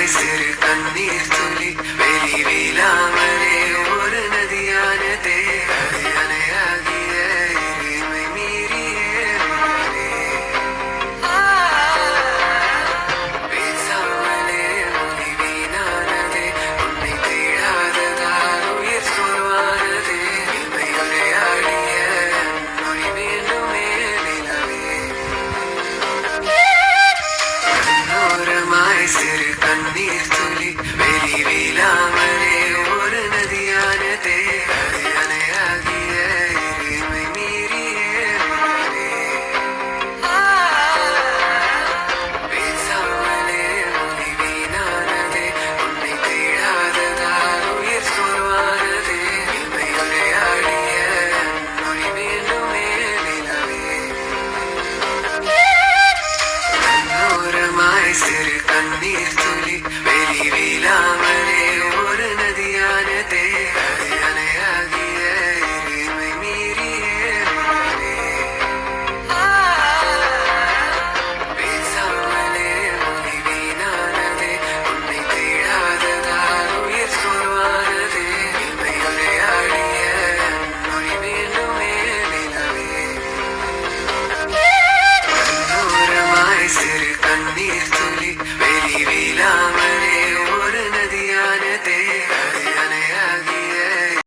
சிறு கண்ணீர் துளி வெளி வீழாமலே ஒரு நதியானதே அது அணையாகிய இறைமை மீறியே பேசாமலே மொழி வீணானதே உன்னை தேடாததால் உயிர் சோர்வானதே இமை உரையாடிய மொழி வேண்டுமே நிலவே கண்ணோரமாய் சிறு